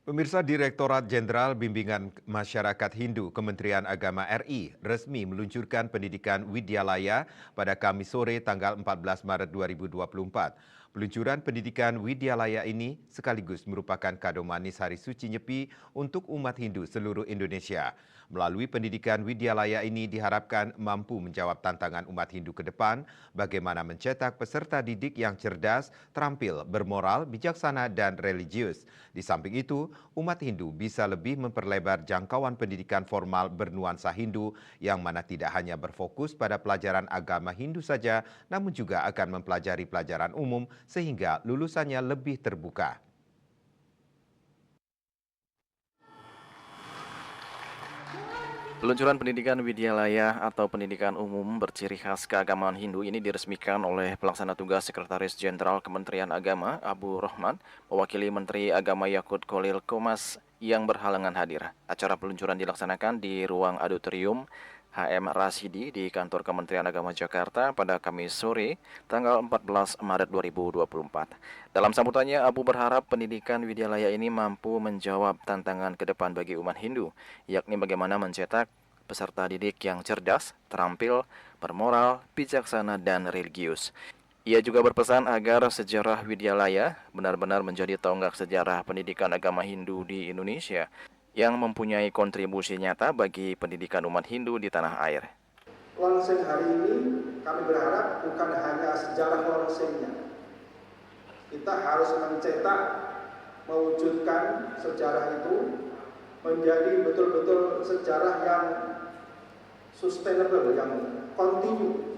Pemirsa Direktorat Jenderal Bimbingan Masyarakat Hindu Kementerian Agama RI resmi meluncurkan pendidikan Widyalaya pada Kamis sore tanggal 14 Maret 2024. Peluncuran pendidikan Widyalaya ini sekaligus merupakan kado manis Hari Suci Nyepi untuk umat Hindu seluruh Indonesia. Melalui pendidikan Widyalaya ini diharapkan mampu menjawab tantangan umat Hindu ke depan, bagaimana mencetak peserta didik yang cerdas, terampil, bermoral, bijaksana, dan religius. Di samping itu, umat Hindu bisa lebih memperlebar jangkauan pendidikan formal bernuansa Hindu yang mana tidak hanya berfokus pada pelajaran agama Hindu saja, namun juga akan mempelajari pelajaran umum sehingga lulusannya lebih terbuka. Peluncuran pendidikan Widyalaya atau pendidikan umum berciri khas keagamaan Hindu ini diresmikan oleh Pelaksana Tugas Sekretaris Jenderal Kementerian Agama Abu Rohman mewakili Menteri Agama Yakut Khalil Qomas yang berhalangan hadir. Acara peluncuran dilaksanakan di ruang auditorium HM Rasidi di kantor Kementerian Agama Jakarta pada Kamis sore tanggal 14 Maret 2024. Dalam sambutannya, Abu berharap pendidikan Widyalaya ini mampu menjawab tantangan ke depan bagi umat Hindu, yakni bagaimana mencetak peserta didik yang cerdas, terampil, bermoral, bijaksana, dan religius. Ia juga berpesan agar sejarah Widyalaya benar-benar menjadi tonggak sejarah pendidikan agama Hindu di Indonesia yang mempunyai kontribusi nyata bagi pendidikan umat Hindu di tanah air. Lonseng hari ini kami berharap bukan hanya sejarah lonsengnya. Kita harus mencetak, mewujudkan sejarah itu menjadi betul-betul sejarah yang sustainable, yang kontinu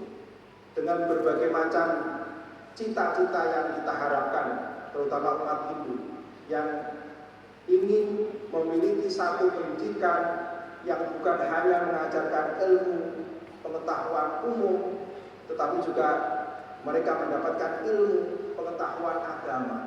dengan berbagai macam cita-cita yang kita harapkan, terutama umat Hindu yang ingin memiliki satu pendidikan yang bukan hanya mengajarkan ilmu pengetahuan umum, tetapi juga mereka mendapatkan ilmu pengetahuan agama.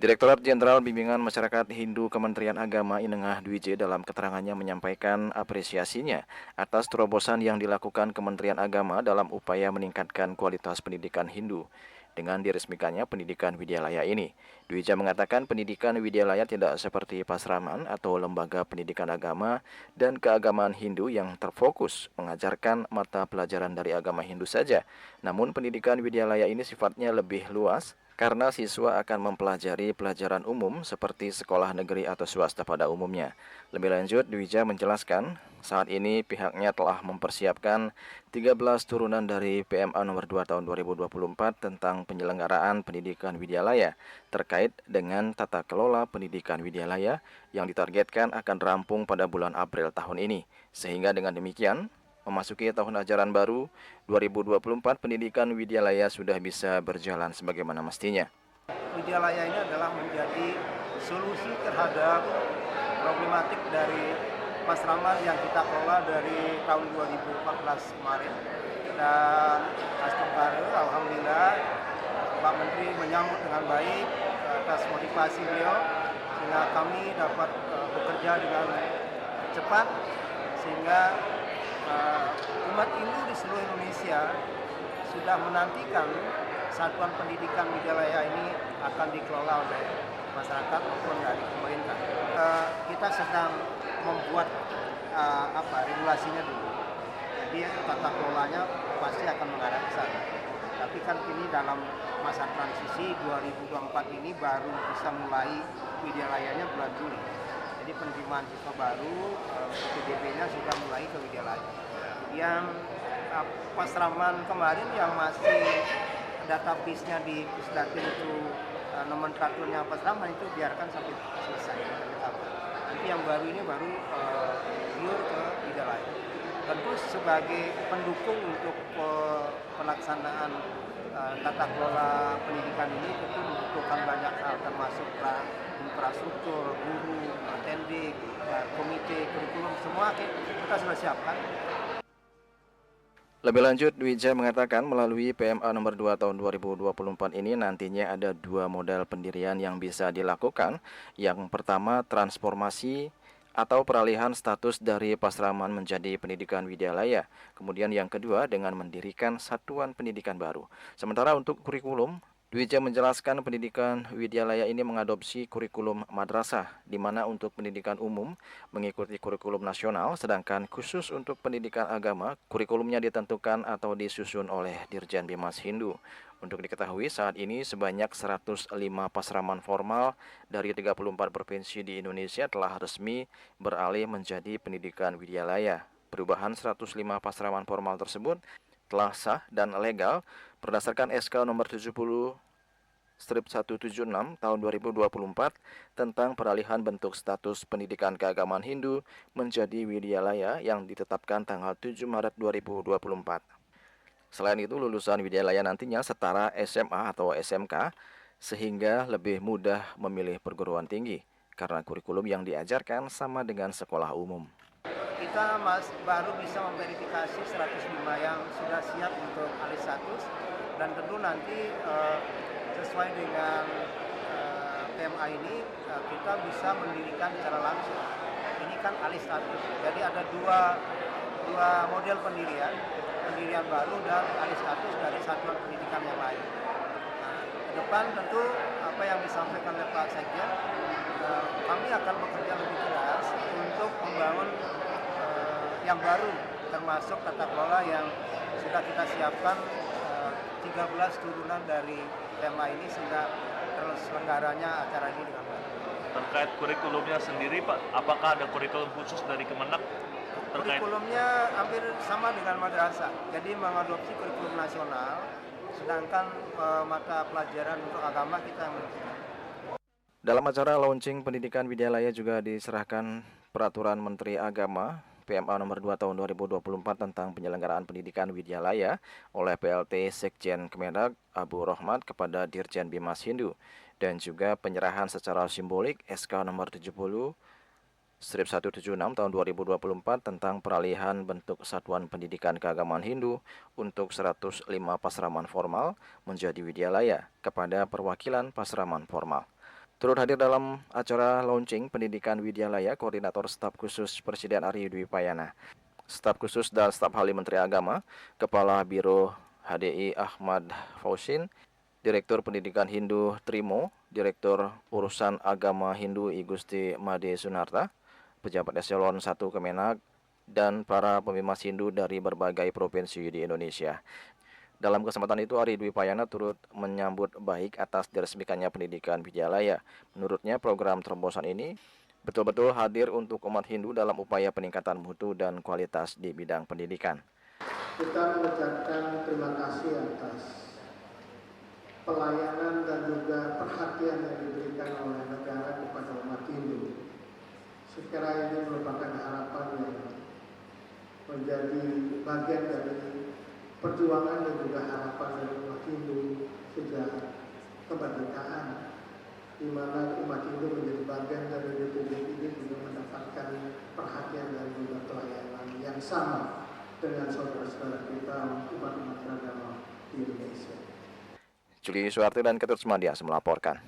Direktorat Jenderal Bimbingan Masyarakat Hindu Kementerian Agama Inengah Dwije dalam keterangannya menyampaikan apresiasinya atas terobosan yang dilakukan Kementerian Agama dalam upaya meningkatkan kualitas pendidikan Hindu. Dengan diresmikannya pendidikan Widyalaya ini, Dwija mengatakan pendidikan Widyalaya tidak seperti pasraman atau lembaga pendidikan agama dan keagamaan Hindu yang terfokus mengajarkan mata pelajaran dari agama Hindu saja. Namun pendidikan Widyalaya ini sifatnya lebih luas karena siswa akan mempelajari pelajaran umum seperti sekolah negeri atau swasta pada umumnya. Lebih lanjut, Dwija menjelaskan, saat ini pihaknya telah mempersiapkan 13 turunan dari PMA nomor 2 tahun 2024 tentang penyelenggaraan pendidikan Widyalaya terkait dengan tata kelola pendidikan Widyalaya yang ditargetkan akan rampung pada bulan April tahun ini. Sehingga dengan demikian, memasuki tahun ajaran baru 2024, pendidikan Widyalaya sudah bisa berjalan sebagaimana mestinya. Widyalaya ini adalah menjadi solusi terhadap problematik dari pasraman yang kita kelola dari tahun 2014 kemarin. Dan alhamdulillah Pak Menteri menyambut dengan baik atas motivasi beliau sehingga kami dapat bekerja dengan cepat sehingga umat Hindu di seluruh Indonesia sudah menantikan satuan pendidikan Widyalaya ini akan dikelola oleh masyarakat maupun dari pemerintah. Kita sedang membuat regulasinya dulu. Jadi tata kelolanya pasti akan mengarah ke sana. Tapi kan ini dalam masa transisi 2024 ini baru bisa mulai Widyalayanya bulan Juli. Jadi penerimaan siswa baru PDB-nya sudah mulai ke Widyalaya. Yang pasraman kemarin yang masih database-nya di Pusdatin itu nomenklaturnya pasraman itu biarkan sampai selesai. Nanti yang baru ini baru pure ke Widyalaya. Tentu sebagai pendukung untuk pelaksanaan tata kelola pendidikan ini tentu membutuhkan banyak hal termasuk infrastruktur, guru, attending, komite, kurikulum, semua kita sudah siapkan. Lebih lanjut, Dwija mengatakan melalui PMA nomor 2 tahun 2024 ini nantinya ada dua model pendirian yang bisa dilakukan. Yang pertama, transformasi atau peralihan status dari pasraman menjadi pendidikan Widyalaya. Kemudian yang kedua dengan mendirikan satuan pendidikan baru. Sementara untuk kurikulum, Dwi J menjelaskan pendidikan Widyalaya ini mengadopsi kurikulum madrasah, di mana untuk pendidikan umum mengikuti kurikulum nasional, sedangkan khusus untuk pendidikan agama, kurikulumnya ditentukan atau disusun oleh Dirjen Bimas Hindu. Untuk diketahui, saat ini sebanyak 105 pasraman formal dari 34 provinsi di Indonesia telah resmi beralih menjadi pendidikan Widyalaya. Perubahan 105 pasraman formal tersebut telah sah dan legal berdasarkan SK nomor 70/176 tahun 2024 tentang peralihan bentuk status pendidikan keagamaan Hindu menjadi Widyalaya yang ditetapkan tanggal 7 Maret 2024. Selain itu, lulusan Widyalaya nantinya setara SMA atau SMK sehingga lebih mudah memilih perguruan tinggi karena kurikulum yang diajarkan sama dengan sekolah umum. Kita baru bisa memverifikasi 105 yang sudah siap untuk alih status, dan tentu nanti sesuai dengan PMA ini kita bisa mendirikan secara langsung. Ini kan alih status, jadi ada dua model pendirian baru dan alih status dari satuan pendidikan yang lain. Nah, ke depan tentu apa yang disampaikan oleh Pak Sekjen, kami akan bekerja lebih keras untuk membangun yang baru, termasuk tata kelola yang sudah kita siapkan 13 turunan dari tema ini sehingga terselenggaranya acara ini dengan baik. Terkait kurikulumnya sendiri Pak, apakah ada kurikulum khusus dari Kemenak? Kurikulumnya hampir sama dengan madrasah, jadi mengadopsi kurikulum nasional, sedangkan mata pelajaran untuk agama kita yang menentukan. Dalam acara launching pendidikan Widyalaya juga diserahkan Peraturan Menteri Agama PMA nomor 2 tahun 2024 tentang penyelenggaraan pendidikan Widyalaya oleh PLT Sekjen Kemenak Abu Rohmat kepada Dirjen Bimas Hindu, dan juga penyerahan secara simbolik SK nomor 70/176 tahun 2024 tentang peralihan bentuk satuan pendidikan keagamaan Hindu untuk 105 pasraman formal menjadi Widyalaya kepada perwakilan pasraman formal. Turut hadir dalam acara launching pendidikan Widyalaya Koordinator Staf Khusus Presiden Ari Dwi Payana, Staf Khusus dan Staf Ahli Menteri Agama, Kepala Biro HDI Ahmad Fausin, Direktur Pendidikan Hindu Trimo, Direktur Urusan Agama Hindu I Gusti Made Sunarta, pejabat eselon 1 Kemenak, dan para pembimbing Hindu dari berbagai provinsi di Indonesia. Dalam kesempatan itu, Ari Dwi Payana turut menyambut baik atas diresmikannya pendidikan Widyalaya. Menurutnya, program terobosan ini betul-betul hadir untuk umat Hindu dalam upaya peningkatan mutu dan kualitas di bidang pendidikan. Kita mengucapkan terima kasih atas pelayanan dan juga perhatian yang diberikan oleh negara kepada umat Hindu. Sekiranya ini merupakan harapan yang menjadi bagian dari perjuangan dan juga harapan dari umat Hindu sejak kemerdekaan, di mana umat Hindu menjadi bagian dari Republik ini juga mendapatkan perhatian dan juga pelayanan yang sama dengan saudara-saudara kita umat-umat beragama di Indonesia. Juli Suwarti dan Ketut Semadias melaporkan.